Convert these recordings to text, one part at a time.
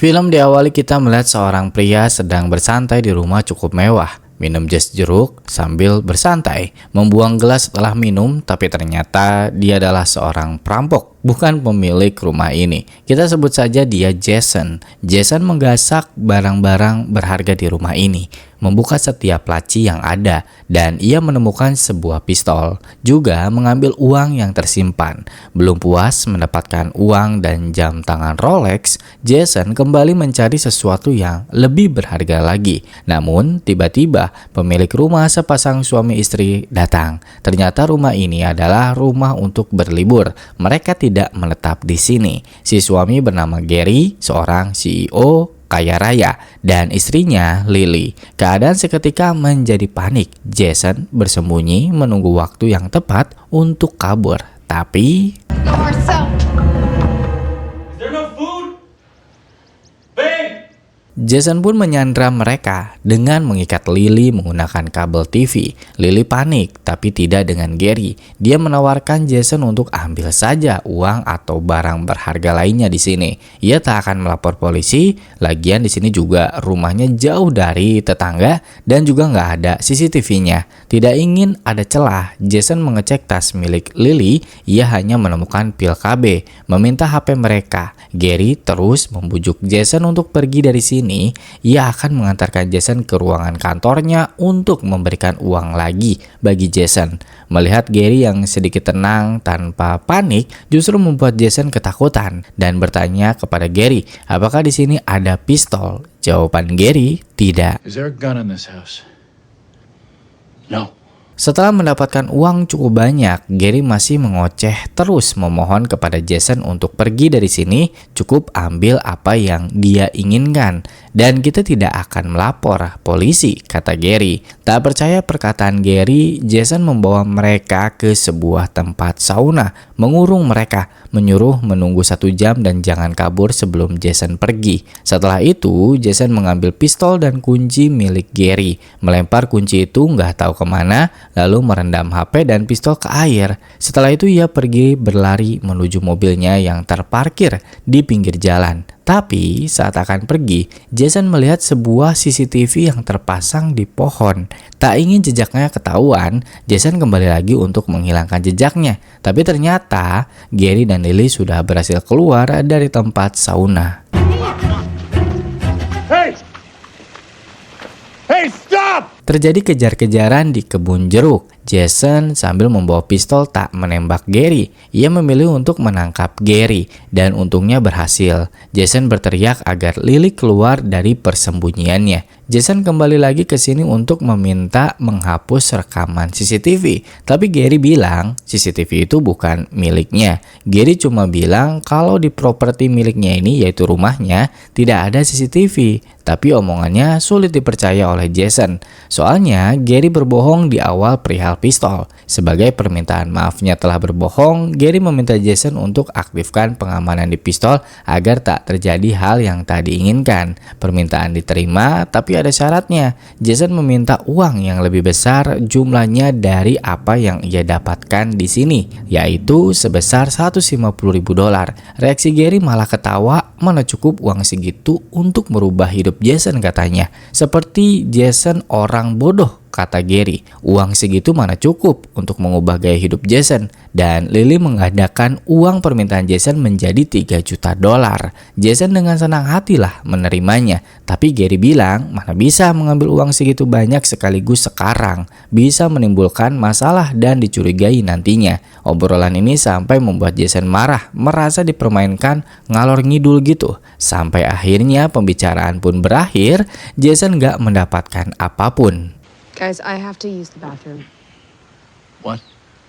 Film diawali kita melihat seorang pria sedang bersantai di rumah cukup mewah, minum jas jeruk sambil bersantai, membuang gelas setelah minum, tapi ternyata dia adalah seorang perampok, bukan pemilik rumah ini. Kita sebut saja dia Jason. Jason menggasak barang-barang berharga di rumah ini, membuka setiap laci yang ada, dan ia menemukan sebuah pistol, juga mengambil uang yang tersimpan. Belum puas mendapatkan uang dan jam tangan Rolex, Jason kembali mencari sesuatu yang lebih berharga lagi. Namun, tiba-tiba pemilik rumah sepasang suami istri datang. Ternyata rumah ini adalah rumah untuk berlibur. Mereka tidak menetap di sini. Si suami bernama Gary, seorang CEO kaya raya, dan istrinya Lily. Keadaan seketika menjadi panik. Jason bersembunyi menunggu waktu yang tepat untuk kabur. Tapi Jason pun menyandra mereka dengan mengikat Lily menggunakan kabel TV. Lily panik, tapi tidak dengan Gary. Dia menawarkan Jason untuk ambil saja uang atau barang berharga lainnya di sini. Ia tak akan melapor polisi. Lagian di sini juga rumahnya jauh dari tetangga dan juga nggak ada CCTV-nya. Tidak ingin ada celah, Jason mengecek tas milik Lily. Ia hanya menemukan pil KB, meminta HP mereka. Gary terus membujuk Jason untuk pergi dari sini. Ia akan mengantarkan Jason ke ruangan kantornya untuk memberikan uang lagi bagi Jason. Melihat Gary yang sedikit tenang tanpa panik justru membuat Jason ketakutan dan bertanya kepada Gary, apakah di sini ada pistol? Jawaban Gary, tidak. Is there a gun in this house? No. Setelah mendapatkan uang cukup banyak, Gary masih mengoceh terus memohon kepada Jason untuk pergi dari sini, cukup ambil apa yang dia inginkan. Dan kita tidak akan melapor polisi, kata Gary. Tak percaya perkataan Gary, Jason membawa mereka ke sebuah tempat sauna, mengurung mereka, menyuruh menunggu 1 jam dan jangan kabur sebelum Jason pergi. Setelah itu, Jason mengambil pistol dan kunci milik Gary, melempar kunci itu nggak tahu kemana, lalu merendam HP dan pistol ke air. Setelah itu ia pergi berlari menuju mobilnya yang terparkir di pinggir jalan. Tapi saat akan pergi, Jason melihat sebuah CCTV yang terpasang di pohon. Tak ingin jejaknya ketahuan, Jason kembali lagi untuk menghilangkan jejaknya. Tapi ternyata Gary dan Lily sudah berhasil keluar dari tempat sauna. Hey, stop! Terjadi kejar-kejaran di kebun jeruk. Jason sambil membawa pistol tak menembak Gary. Ia memilih untuk menangkap Gary dan untungnya berhasil. Jason berteriak agar Lily keluar dari persembunyiannya. Jason kembali lagi ke sini untuk meminta menghapus rekaman CCTV. Tapi Gary bilang CCTV itu bukan miliknya. Gary cuma bilang kalau di properti miliknya ini, yaitu rumahnya, tidak ada CCTV. Tapi omongannya sulit dipercaya oleh Jason. Soalnya Gary berbohong di awal perihal pistol. Sebagai permintaan maafnya telah berbohong, Gary meminta Jason untuk aktifkan pengamanan di pistol agar tak terjadi hal yang tak diinginkan. Permintaan diterima, tapi ada syaratnya. Jason meminta uang yang lebih besar jumlahnya dari apa yang ia dapatkan di sini, yaitu sebesar $150.000. Reaksi Gary malah ketawa, mana cukup uang segitu untuk merubah hidup Jason, katanya. Seperti Jason orang bodoh, kata Gary. Uang segitu mana cukup untuk mengubah gaya hidup Jason. Dan Lily mengadakan uang permintaan Jason menjadi $3 juta. Jason dengan senang hatilah menerimanya. Tapi Gary bilang mana bisa mengambil uang segitu banyak sekaligus sekarang. Bisa menimbulkan masalah dan dicurigai nantinya. Obrolan ini sampai membuat Jason marah, merasa dipermainkan, ngalor ngidul gitu. Sampai akhirnya pembicaraan pun berakhir. Jason gak mendapatkan apapun. Guys, I have to use the bathroom. What?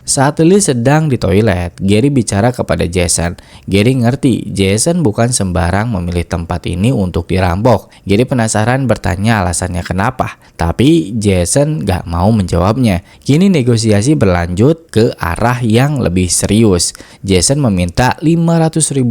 Saat Lily sedang di toilet, Gary bicara kepada Jason. Gary ngerti Jason bukan sembarang memilih tempat ini untuk dirampok. Gary penasaran bertanya alasannya kenapa, tapi Jason gak mau menjawabnya. Kini negosiasi berlanjut ke arah yang lebih serius. Jason meminta $500.000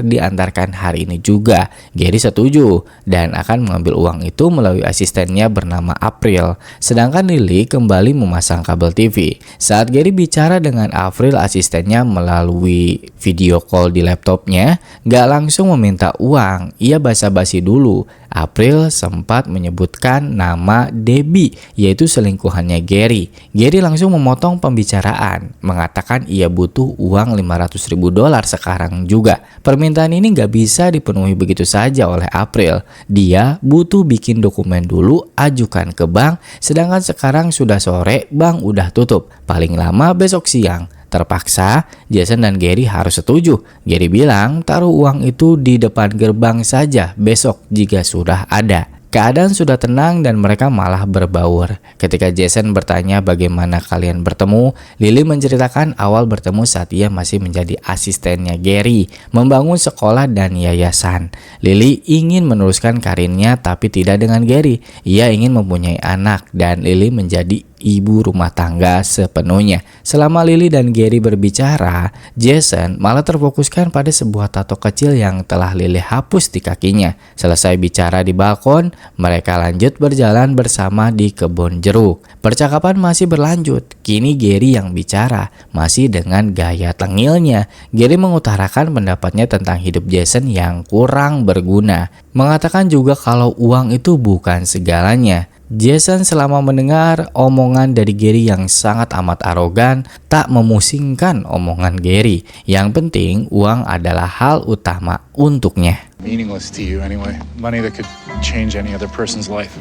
diantarkan hari ini juga. Gary setuju dan akan mengambil uang itu melalui asistennya bernama April. Sedangkan Lily kembali memasang kabel TV. Saat Gary bicara dengan Avril asistennya melalui video call di laptopnya, gak langsung meminta uang. Ia basa-basi dulu. Avril sempat menyebutkan nama Debbie, yaitu selingkuhannya Gary. Gary langsung memotong pembicaraan, mengatakan ia butuh uang $500.000 sekarang juga. Permintaan ini gak bisa dipenuhi begitu saja oleh Avril. Dia butuh bikin dokumen dulu, ajukan ke bank, sedangkan sekarang sudah sore, bank udah tutup. Paling lama besok siang. Terpaksa, Jason dan Gary harus setuju. Gary bilang taruh uang itu di depan gerbang saja besok jika sudah ada. Keadaan sudah tenang dan mereka malah berbaur. Ketika Jason bertanya bagaimana kalian bertemu, Lily menceritakan awal bertemu saat ia masih menjadi asistennya Gary, membangun sekolah dan yayasan. Lily ingin meneruskan karirnya tapi tidak dengan Gary. Ia ingin mempunyai anak dan Lily menjadi ibu rumah tangga sepenuhnya. Selama Lily dan Gary berbicara, Jason malah terfokuskan pada sebuah tato kecil yang telah Lily hapus di kakinya. Selesai bicara di balkon, mereka lanjut berjalan bersama di kebun jeruk. Percakapan masih berlanjut. Kini Gary yang bicara, masih dengan gaya tengilnya. Gary mengutarakan pendapatnya tentang hidup Jason yang kurang berguna. Mengatakan juga kalau uang itu bukan segalanya. Jason selama mendengar omongan dari Gary yang sangat amat arogan, tak memusingkan omongan Gary. Yang penting uang adalah hal utama untuknya. Meaningless to you anyway. Money that could change any other person's life.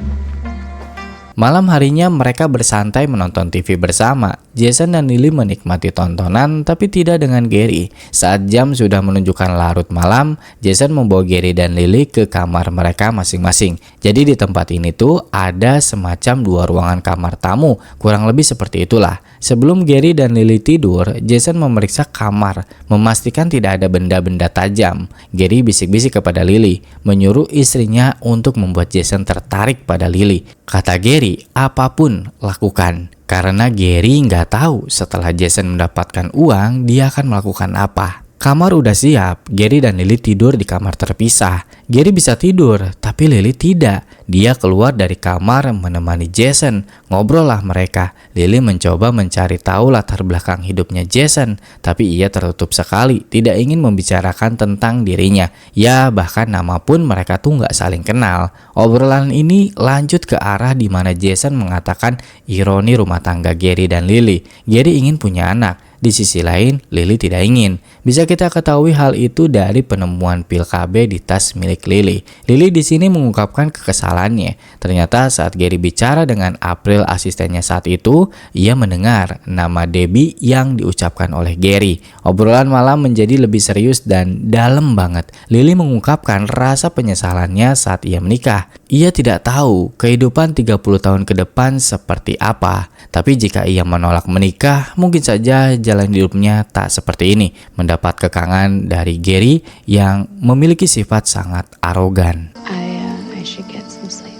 Malam harinya mereka bersantai menonton TV bersama. Jason dan Lily menikmati tontonan tapi tidak dengan Gary. Saat jam sudah menunjukkan larut malam, Jason membawa Gary dan Lily ke kamar mereka masing-masing. Jadi di tempat ini tuh ada semacam 2 ruangan kamar tamu, kurang lebih seperti itulah. Sebelum Gary dan Lily tidur, Jason memeriksa kamar, memastikan tidak ada benda-benda tajam. Gary bisik-bisik kepada Lily, menyuruh istrinya untuk membuat Jason tertarik pada Lily. Kata Gary, apapun lakukan. Karena Gary nggak tahu setelah Jason mendapatkan uang, dia akan melakukan apa. Kamar udah siap, Gary dan Lily tidur di kamar terpisah. Gary bisa tidur, tapi Lily tidak. Dia keluar dari kamar menemani Jason. Ngobrol lah mereka. Lily mencoba mencari tahu latar belakang hidupnya Jason, tapi ia tertutup sekali, tidak ingin membicarakan tentang dirinya. Ya, bahkan nama pun mereka tuh nggak saling kenal. Obrolan ini lanjut ke arah di mana Jason mengatakan ironi rumah tangga Gary dan Lily. Gary ingin punya anak. Di sisi lain, Lily tidak ingin. Bisa kita ketahui hal itu dari penemuan pil KB di tas milik Lily. Lily di sini mengungkapkan kekesalannya. Ternyata saat Gary bicara dengan Avril asistennya saat itu, ia mendengar nama Debbie yang diucapkan oleh Gary. Obrolan malam menjadi lebih serius dan dalam banget. Lily mengungkapkan rasa penyesalannya saat ia menikah. Ia tidak tahu kehidupan 30 tahun ke depan seperti apa. Tapi jika ia menolak menikah, mungkin saja jalan hidupnya tak seperti ini. Mendapat kekangan dari Gary yang memiliki sifat sangat arogan. I should get some sleep.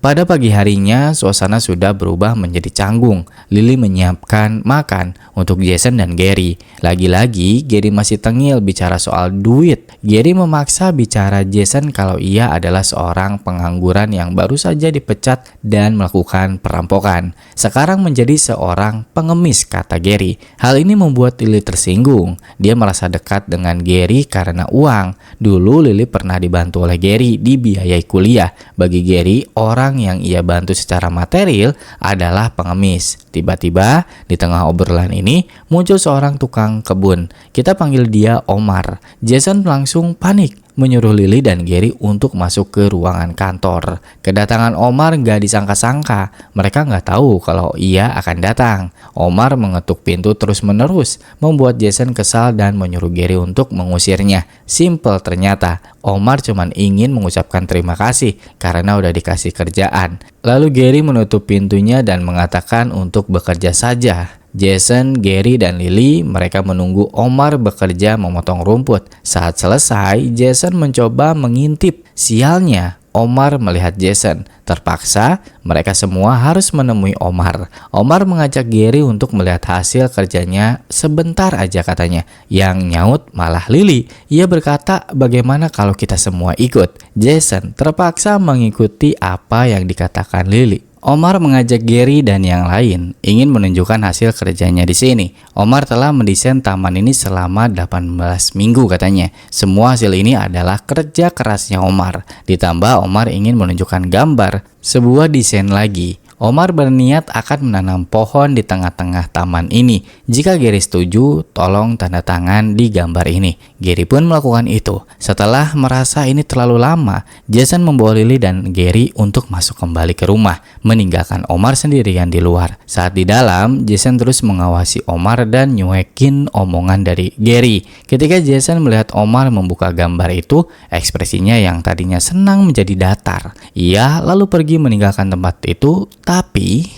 Pada pagi harinya, suasana sudah berubah menjadi canggung. Lily menyiapkan makan untuk Jason dan Gary. Lagi-lagi, Gary masih tengil bicara soal duit. Gary memaksa bicara Jason kalau ia adalah seorang pengangguran yang baru saja dipecat dan melakukan perampokan. Sekarang menjadi seorang pengemis, kata Gary. Hal ini membuat Lily tersinggung. Dia merasa dekat dengan Gary karena uang. Dulu Lily pernah dibantu oleh Gary dibiayai kuliah. Bagi Gary, orang yang ia bantu secara material adalah pengemis. Tiba-tiba di tengah obrolan ini muncul seorang tukang kebun. Kita panggil dia Omar. Jason langsung panik, menyuruh Lily dan Gary untuk masuk ke ruangan kantor. Kedatangan Omar gak disangka-sangka. Mereka gak tahu kalau ia akan datang. Omar mengetuk pintu terus-menerus, membuat Jason kesal dan menyuruh Gary untuk mengusirnya. Simple ternyata. Omar cuma ingin mengucapkan terima kasih karena udah dikasih kerjaan. Lalu Gary menutup pintunya dan mengatakan untuk bekerja saja. Jason, Gary, dan Lily mereka menunggu Omar bekerja memotong rumput. Saat selesai, Jason mencoba mengintip. Sialnya, Omar melihat Jason. Terpaksa, mereka semua harus menemui Omar. Omar mengajak Gary untuk melihat hasil kerjanya sebentar aja katanya. Yang nyaut malah Lily. Ia berkata, bagaimana kalau kita semua ikut? Jason terpaksa mengikuti apa yang dikatakan Lily. Omar mengajak Gary dan yang lain ingin menunjukkan hasil kerjanya di sini. Omar telah mendesain taman ini selama 18 minggu katanya. Semua hasil ini adalah kerja kerasnya Omar. Ditambah Omar ingin menunjukkan gambar sebuah desain lagi. Omar berniat akan menanam pohon di tengah-tengah taman ini. Jika Gary setuju, tolong tanda tangan di gambar ini. Gary pun melakukan itu. Setelah merasa ini terlalu lama, Jason membawa Lily dan Gary untuk masuk kembali ke rumah, meninggalkan Omar sendirian di luar. Saat di dalam, Jason terus mengawasi Omar dan nyuekin omongan dari Gary. Ketika Jason melihat Omar membuka gambar itu, ekspresinya yang tadinya senang menjadi datar. Ia lalu pergi meninggalkan tempat itu. Tapi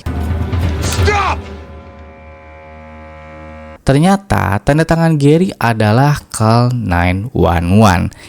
ternyata tanda tangan Gary adalah call 911.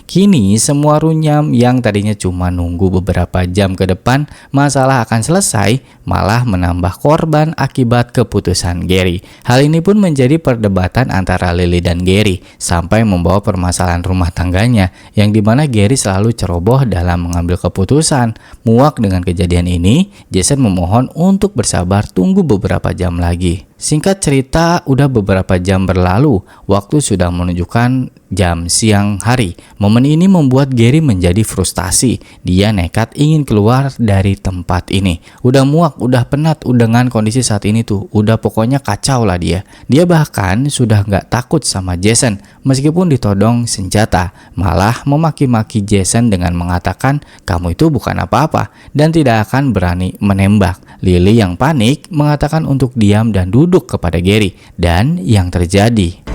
Kini semua runyam yang tadinya cuma nunggu beberapa jam ke depan masalah akan selesai, malah menambah korban akibat keputusan Gary. Hal ini pun menjadi perdebatan antara Lily dan Gary sampai membawa permasalahan rumah tangganya, yang dimana Gary selalu ceroboh dalam mengambil keputusan. Muak dengan kejadian ini, Jason memohon untuk bersabar tunggu beberapa jam lagi. Singkat cerita, udah beberapa jam berlalu, waktu sudah menunjukkan jam siang hari. Momen ini membuat Gary menjadi frustasi. Dia nekat ingin keluar dari tempat ini. Udah muak, udah penat dengan kondisi saat ini tuh. Udah pokoknya kacau lah dia. Dia bahkan sudah nggak takut sama Jason meskipun ditodong senjata. Malah memaki-maki Jason dengan mengatakan kamu itu bukan apa-apa dan tidak akan berani menembak. Lily yang panik mengatakan untuk diam dan duduk kepada Gary. Dan yang terjadi,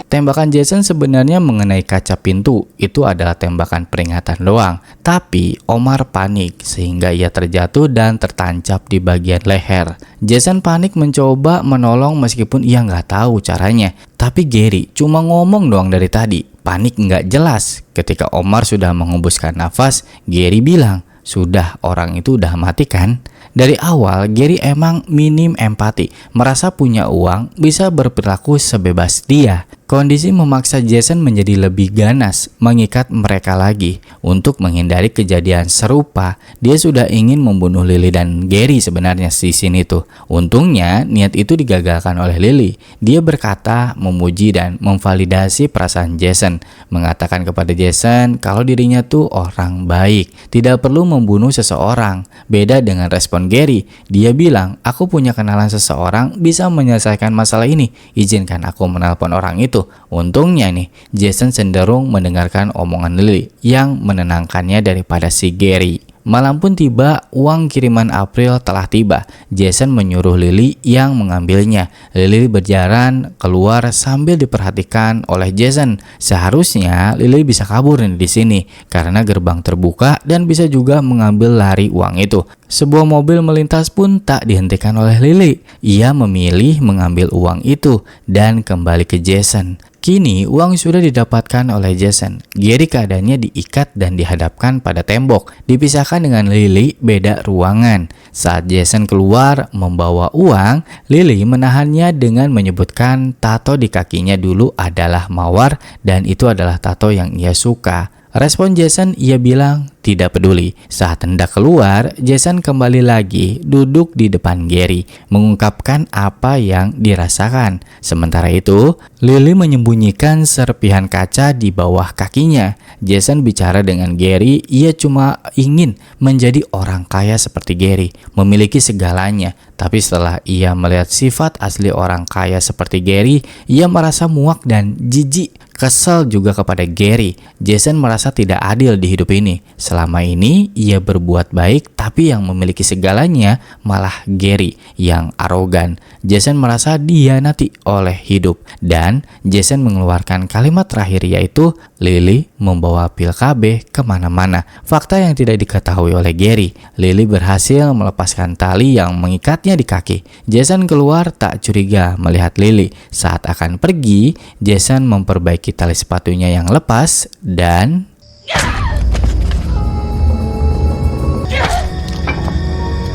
tembakan Jason sebenarnya mengenai kaca pintu. Itu adalah tembakan peringatan doang. Tapi Omar panik sehingga ia terjatuh dan tertancap di bagian leher. Jason panik mencoba menolong meskipun ia nggak tahu caranya. Tapi Gary cuma ngomong doang dari tadi. Panik nggak jelas. Ketika Omar sudah mengembuskan nafas, Gary bilang, "Sudah, orang itu udah mati kan?" Dari awal, Gary emang minim empati, merasa punya uang, bisa berperilaku sebebas dia. Kondisi memaksa Jason menjadi lebih ganas, mengikat mereka lagi. Untuk menghindari kejadian serupa, dia sudah ingin membunuh Lily dan Gary sebenarnya di sini tuh. Untungnya, niat itu digagalkan oleh Lily. Dia berkata, memuji dan memvalidasi perasaan Jason, mengatakan kepada Jason kalau dirinya tuh orang baik, tidak perlu membunuh seseorang. Beda dengan respon Gary, dia bilang, "Aku punya kenalan seseorang bisa menyelesaikan masalah ini. Izinkan aku menelpon orang itu." Untungnya nih, Jason cenderung mendengarkan omongan Lily yang menenangkannya daripada si Gary. Malam pun tiba, uang kiriman April telah tiba. Jason menyuruh Lily yang mengambilnya. Lily berjalan keluar sambil diperhatikan oleh Jason. Seharusnya Lily bisa kabur di sini karena gerbang terbuka dan bisa juga mengambil lari uang itu. Sebuah mobil melintas pun tak dihentikan oleh Lily. Ia memilih mengambil uang itu dan kembali ke Jason. Kini uang sudah didapatkan oleh Jason. Gary keadaannya diikat dan dihadapkan pada tembok. Dipisahkan dengan Lily beda ruangan. Saat Jason keluar membawa uang, Lily menahannya dengan menyebutkan tato di kakinya dulu adalah mawar dan itu adalah tato yang ia suka. Respon Jason, ia bilang tidak peduli. Saat hendak keluar, Jason kembali lagi duduk di depan Gary, mengungkapkan apa yang dirasakan. Sementara itu, Lily menyembunyikan serpihan kaca di bawah kakinya. Jason bicara dengan Gary, ia cuma ingin menjadi orang kaya seperti Gary, memiliki segalanya. Tapi setelah ia melihat sifat asli orang kaya seperti Gary, ia merasa muak dan jijik. Kesal juga kepada Gary. Jason merasa tidak adil di hidup ini. Selama ini ia berbuat baik, tapi yang memiliki segalanya malah Gary yang arogan. Jason merasa dihianati oleh hidup. Dan Jason mengeluarkan kalimat terakhir yaitu, Lily membawa pil KB kemana-mana. Fakta yang tidak diketahui oleh Gary, Lily berhasil melepaskan tali yang mengikatnya di kaki. Jason keluar tak curiga melihat Lily. Saat akan pergi, Jason memperbaiki tali sepatunya yang lepas dan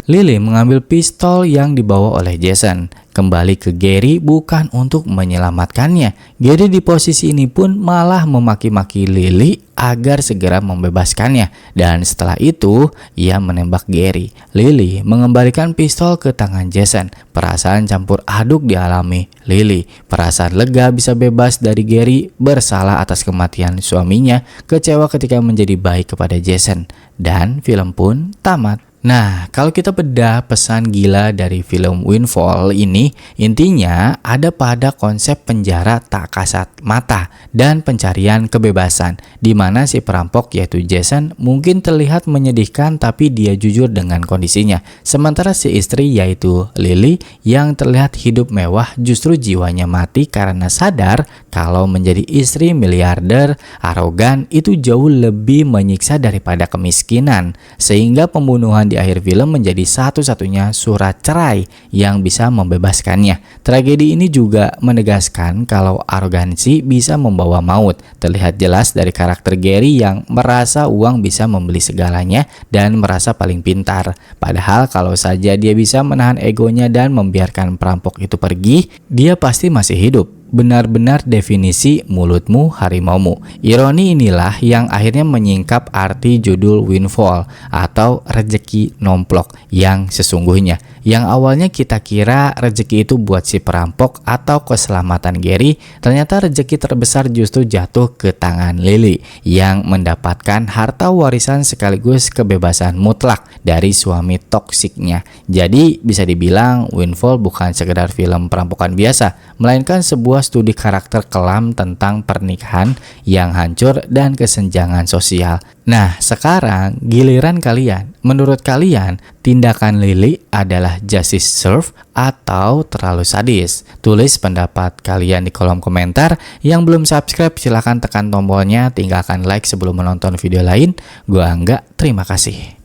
Lily mengambil pistol yang dibawa oleh Jason, kembali ke Gary bukan untuk menyelamatkannya. Gary di posisi ini pun malah memaki-maki Lily agar segera membebaskannya, dan setelah itu ia menembak Gary. Lily mengembalikan pistol ke tangan Jason. Perasaan campur aduk dialami Lily. Perasaan lega bisa bebas dari Gary, bersalah atas kematian suaminya, kecewa ketika menjadi baik kepada Jason, dan film pun tamat. Nah, kalau kita bedah pesan gila dari film Windfall ini, intinya ada pada konsep penjara tak kasat mata dan pencarian kebebasan, di mana si perampok yaitu Jason mungkin terlihat menyedihkan tapi dia jujur dengan kondisinya. Sementara si istri yaitu Lily yang terlihat hidup mewah justru jiwanya mati karena sadar kalau menjadi istri miliarder arogan itu jauh lebih menyiksa daripada kemiskinan, sehingga pembunuhan di akhir film menjadi satu-satunya surat cerai yang bisa membebaskannya. Tragedi ini juga menegaskan kalau arogansi bisa membawa maut. Terlihat jelas dari karakter Gary yang merasa uang bisa membeli segalanya dan merasa paling pintar. Padahal kalau saja dia bisa menahan egonya dan membiarkan perampok itu pergi, dia pasti masih hidup. Benar-benar definisi mulutmu harimaumu. Ironi inilah yang akhirnya menyingkap arti judul Windfall atau rezeki nomplok yang sesungguhnya. Yang awalnya kita kira rezeki itu buat si perampok atau keselamatan Gary, ternyata rezeki terbesar justru jatuh ke tangan Lily yang mendapatkan harta warisan sekaligus kebebasan mutlak dari suami toksiknya. Jadi bisa dibilang Windfall bukan sekedar film perampokan biasa, melainkan sebuah studi karakter kelam tentang pernikahan yang hancur dan kesenjangan sosial. Nah, sekarang giliran kalian. Menurut kalian, tindakan Lily adalah justice serve atau terlalu sadis? Tulis pendapat kalian di kolom komentar. Yang belum subscribe silahkan tekan tombolnya, tinggalkan like sebelum menonton video lain. Gua Angga, terima kasih.